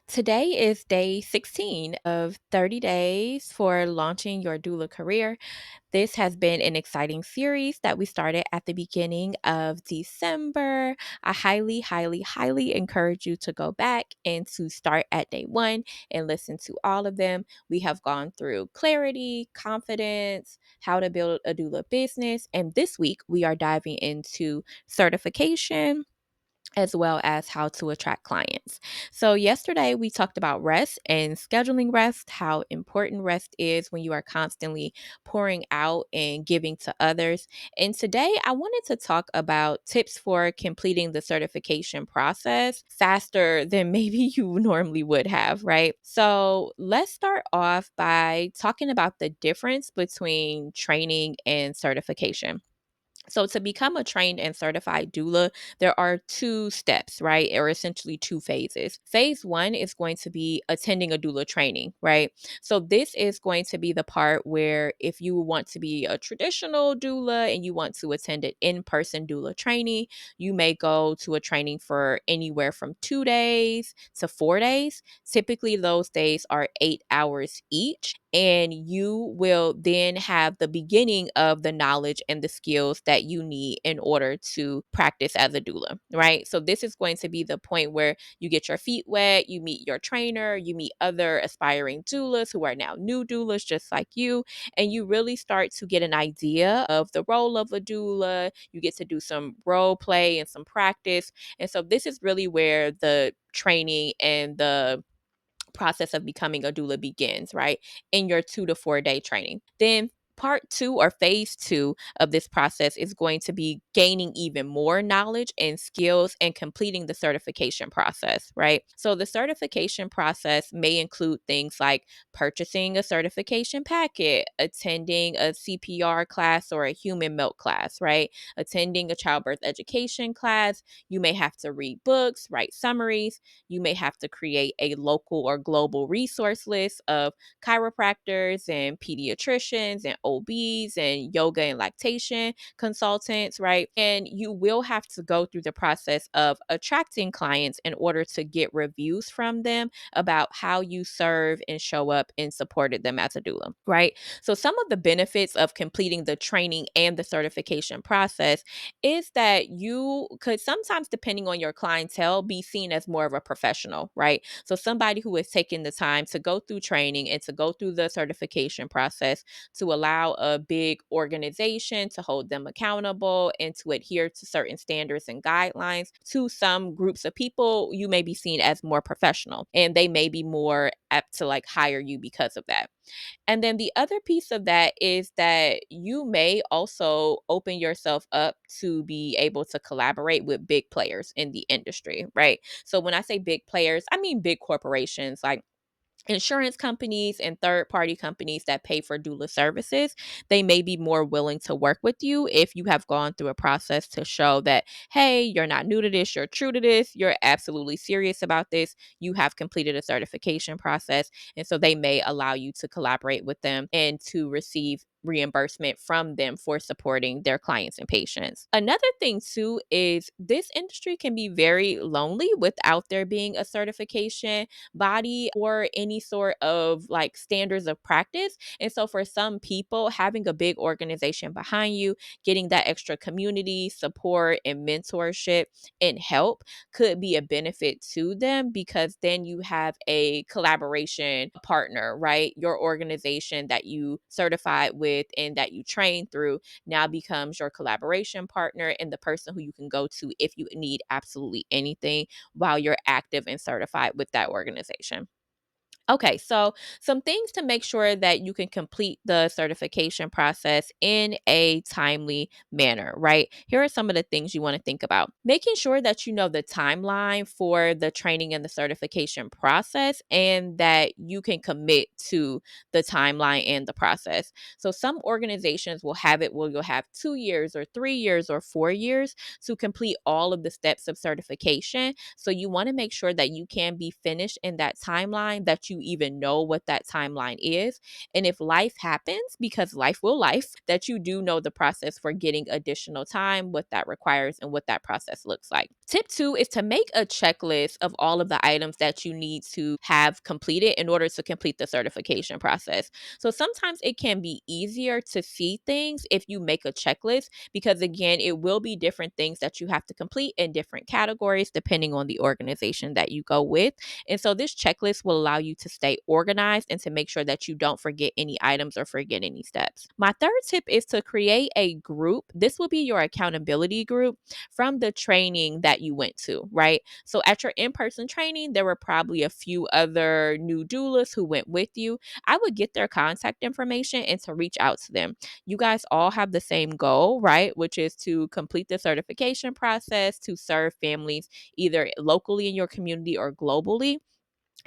Today is day 16 of 30 days for launching your doula career. This has been an exciting series that we started at the beginning of December. I highly, highly, highly encourage you to go back and to start at day one and listen to all of them. We have gone through clarity, confidence, how to build a doula business, and this week we are diving into certification as well as how to attract clients. So, yesterday we talked about rest and scheduling rest, how important rest is when you are constantly pouring out and giving to others. And today I wanted to talk about tips for completing the certification process faster than maybe you normally would have, right? So, let's start off by talking about the difference between training and certification. So, to become a trained and certified doula, there are two steps, right? Or essentially two phases. Phase one is going to be attending a doula training, right? So, this is going to be the part where if you want to be a traditional doula and you want to attend an in person doula training, you may go to a training for anywhere from 2 days to 4 days. Typically, those days are 8 hours each. And you will then have the beginning of the knowledge and the skills that you need in order to practice as a doula, right? So, this is going to be the point where you get your feet wet, you meet your trainer, you meet other aspiring doulas who are now new doulas just like you, and you really start to get an idea of the role of a doula. You get to do some role play and some practice. And so, this is really where the training and the process of becoming a doula begins, right? In your 2 to 4 day training. Then part two or phase two of this process is going to be gaining even more knowledge and skills and completing the certification process, right? So the certification process may include things like purchasing a certification packet, attending a CPR class or a human milk class, right? Attending a childbirth education class. You may have to read books, write summaries. You may have to create a local or global resource list of chiropractors and pediatricians and OBs and yoga and lactation consultants, right? And you will have to go through the process of attracting clients in order to get reviews from them about how you serve and show up and supported them as a doula, right? So, some of the benefits of completing the training and the certification process is that you could sometimes, depending on your clientele, be seen as more of a professional, right? So, somebody who has taken the time to go through training and to go through the certification process to allow a big organization to hold them accountable and to adhere to certain standards and guidelines. To some groups of people, you may be seen as more professional and they may be more apt to like hire you because of that. And then the other piece of that is that you may also open yourself up to be able to collaborate with big players in the industry, right? So when I say big players, I mean big corporations like insurance companies and third party companies that pay for doula services. They may be more willing to work with you if you have gone through a process to show that, hey, you're not new to this, you're true to this, you're absolutely serious about this, you have completed a certification process. And so they may allow you to collaborate with them and to receive reimbursement from them for supporting their clients and patients. Another thing too is this industry can be very lonely without there being a certification body or any sort of like standards of practice. And so for some people, having a big organization behind you, getting that extra community support and mentorship and help could be a benefit to them because then you have a collaboration partner, right? Your organization that you certified with and that you train through now becomes your collaboration partner and the person who you can go to if you need absolutely anything while you're active and certified with that organization. Okay, so some things to make sure that you can complete the certification process in a timely manner, right? Here are some of the things you want to think about. Making sure that you know the timeline for the training and the certification process and that you can commit to the timeline and the process. So, some organizations will have it where you'll have 2 years or 3 years or 4 years to complete all of the steps of certification. So, you want to make sure that you can be finished in that timeline that you you even know what that timeline is. And if life happens, because life will life, that you do know the process for getting additional time, what that requires, and what that process looks like. Tip two is to make a checklist of all of the items that you need to have completed in order to complete the certification process. So sometimes it can be easier to see things if you make a checklist, because again, it will be different things that you have to complete in different categories depending on the organization that you go with. And so this checklist will allow you to stay organized and to make sure that you don't forget any items or forget any steps. My third tip is to create a group. This will be your accountability group from the training that you went to, right? So at your in-person training, there were probably a few other new doulas who went with you. I would get their contact information and to reach out to them. You guys all have the same goal, right? Which is to complete the certification process to serve families either locally in your community or globally.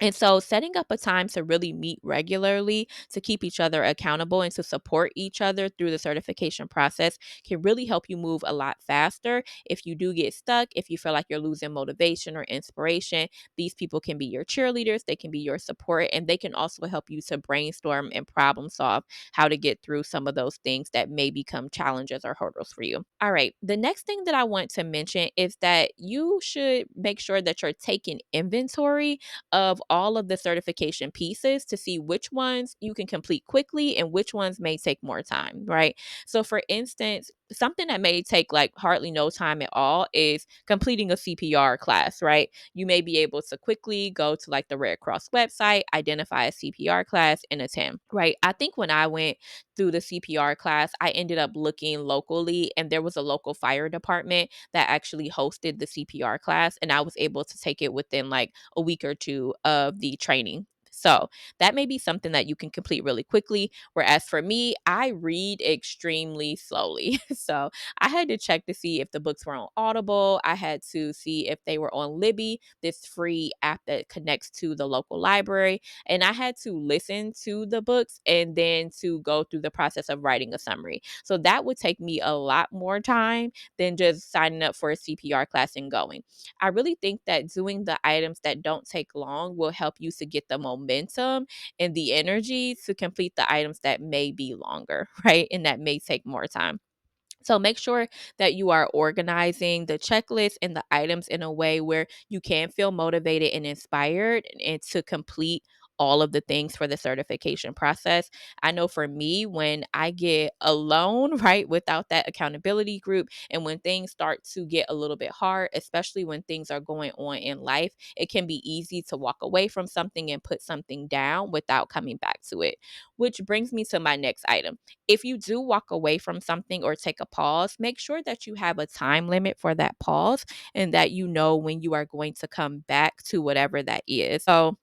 And so setting up a time to really meet regularly to keep each other accountable and to support each other through the certification process can really help you move a lot faster. If you do get stuck, if you feel like you're losing motivation or inspiration, these people can be your cheerleaders, they can be your support, and they can also help you to brainstorm and problem solve how to get through some of those things that may become challenges or hurdles for you. All right, the next thing that I want to mention is that you should make sure that you're taking inventory of all of the certification pieces to see which ones you can complete quickly and which ones may take more time, right? So, for instance, something that may take like hardly no time at all is completing a CPR class, right? You may be able to quickly go to like the Red Cross website, identify a CPR class, and attend, right? I think when I went through the CPR class, I ended up looking locally, and there was a local fire department that actually hosted the CPR class, and I was able to take it within like a week or two of the training. So that may be something that you can complete really quickly. Whereas for me, I read extremely slowly. So I had to check to see if the books were on Audible. I had to see if they were on Libby, this free app that connects to the local library. And I had to listen to the books and then to go through the process of writing a summary. So that would take me a lot more time than just signing up for a CPR class and going. I really think that doing the items that don't take long will help you to get the momentum and the energy to complete the items that may be longer, right? And that may take more time. So make sure that you are organizing the checklist and the items in a way where you can feel motivated and inspired and to complete all of the things for the certification process. I know for me, when I get alone, right, without that accountability group, and when things start to get a little bit hard, especially when things are going on in life, it can be easy to walk away from something and put something down without coming back to it. Which brings me to my next item. If you do walk away from something or take a pause, make sure that you have a time limit for that pause and that you know when you are going to come back to whatever that is. So,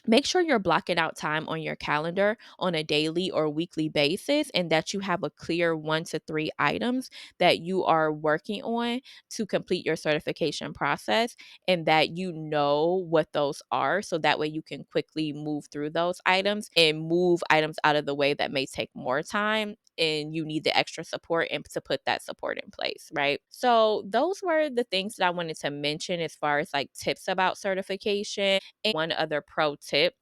make sure you're blocking out time on your calendar on a daily or weekly basis and that you have a clear 1 to 3 items that you are working on to complete your certification process and that you know what those are. So that way you can quickly move through those items and move items out of the way that may take more time and you need the extra support and to put that support in place, right? So those were the things that I wanted to mention as far as like tips about certification. And one other pro tip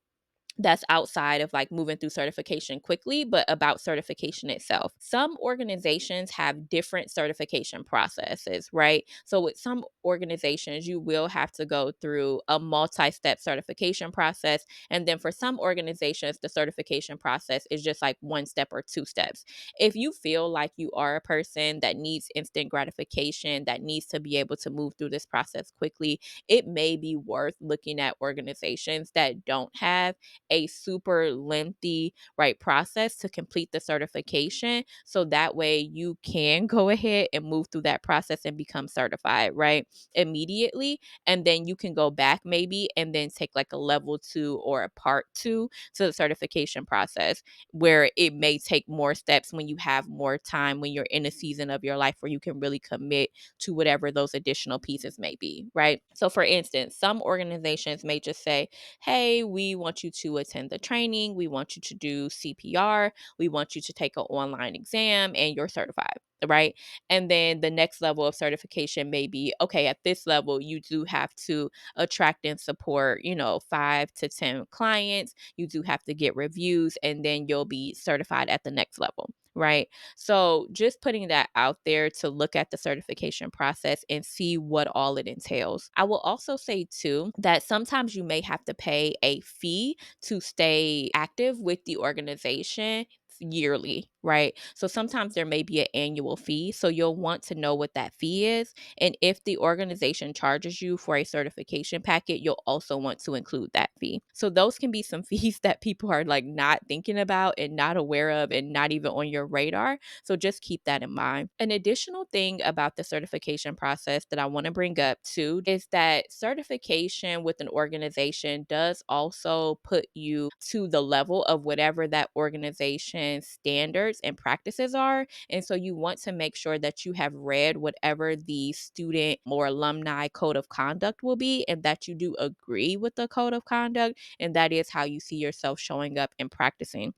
that's outside of like moving through certification quickly, but about certification itself. Some organizations have different certification processes, right? So, with some organizations, you will have to go through a multi step certification process. And then for some organizations, the certification process is just like 1 step or 2 steps. If you feel like you are a person that needs instant gratification, that needs to be able to move through this process quickly, it may be worth looking at organizations that don't have a super lengthy right process to complete the certification, so that way you can go ahead and move through that process and become certified right immediately, and then you can go back maybe and then take like a level 2 or a part 2 to the certification process, where it may take more steps when you have more time, when you're in a season of your life where you can really commit to whatever those additional pieces may be, right? So for instance, some organizations may just say, hey, we want you to attend the training. We want you to do CPR. We want you to take an online exam and you're certified. right? And then the next level of certification may be, okay, at this level, you do have to attract and support, 5 to 10 clients. You do have to get reviews, and then you'll be certified at the next level. Right. So just putting that out there to look at the certification process and see what all it entails. I will also say too that sometimes you may have to pay a fee to stay active with the organization yearly, right? So sometimes there may be an annual fee. So you'll want to know what that fee is. And if the organization charges you for a certification packet, you'll also want to include that fee. So those can be some fees that people are like not thinking about and not aware of and not even on your radar. So just keep that in mind. An additional thing about the certification process that I want to bring up too is that certification with an organization does also put you to the level of whatever that organization's standards and practices are. And so you want to make sure that you have read whatever the student or alumni code of conduct will be, and that you do agree with the code of conduct. And that is how you see yourself showing up and practicing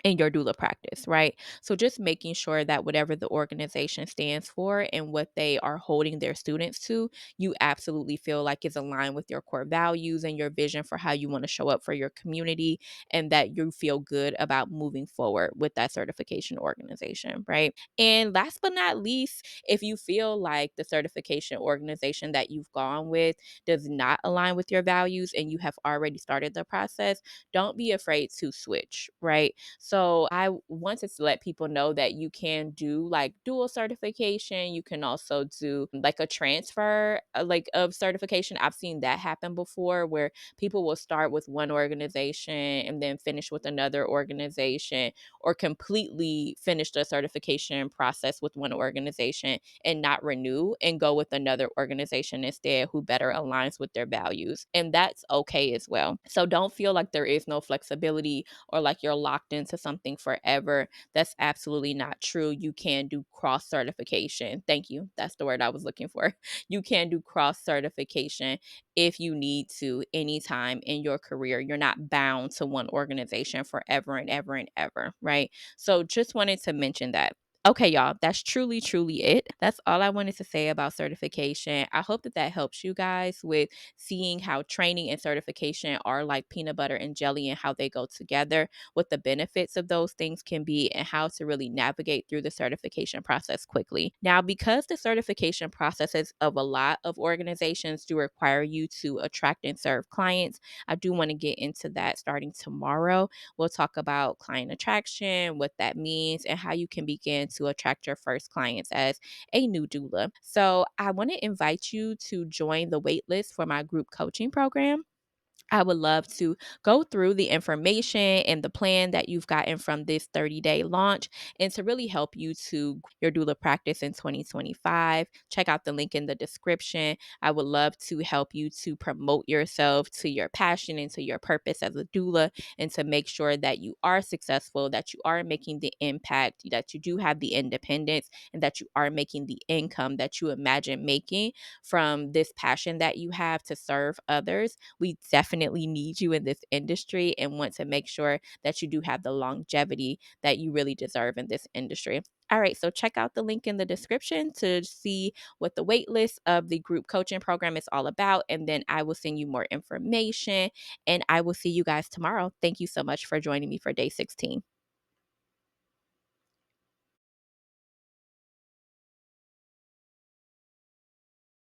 in your doula practice, right? So just making sure that whatever the organization stands for and what they are holding their students to, you absolutely feel like is aligned with your core values and your vision for how you want to show up for your community, and that you feel good about moving forward with that certification organization, right? And last but not least, if you feel like the certification organization that you've gone with does not align with your values and you have already started the process, don't be afraid to switch, right? So I wanted to let people know that you can do like dual certification. You can also do like a transfer like of certification. I've seen that happen before where people will start with one organization and then finish with another organization, or completely finish the certification process with one organization and not renew and go with another organization instead who better aligns with their values. And that's okay as well. So don't feel like there is no flexibility or like you're locked into something forever. That's absolutely not true. You can do cross certification. Thank you. That's the word I was looking for. You can do cross certification if you need to anytime in your career. You're not bound to one organization forever and ever and ever, right? So just wanted to mention that. Okay, y'all, that's truly, truly it. That's all I wanted to say about certification. I hope that that helps you guys with seeing how training and certification are like peanut butter and jelly and how they go together, what the benefits of those things can be, and how to really navigate through the certification process quickly. Now, because the certification processes of a lot of organizations do require you to attract and serve clients, I do want to get into that starting tomorrow. We'll talk about client attraction, what that means, and how you can begin to attract your first clients as a new doula. So I want to invite you to join the waitlist for my group coaching program. I would love to go through the information and the plan that you've gotten from this 30-day launch and to really help you to your doula practice in 2025. Check out the link in the description. I would love to help you to promote yourself to your passion and to your purpose as a doula, and to make sure that you are successful, that you are making the impact, that you do have the independence, and that you are making the income that you imagine making from this passion that you have to serve others. We definitely need you in this industry and want to make sure that you do have the longevity that you really deserve in this industry. All right, so check out the link in the description to see what the wait list of the group coaching program is all about. And then I will send you more information, and I will see you guys tomorrow. Thank you so much for joining me for day 16.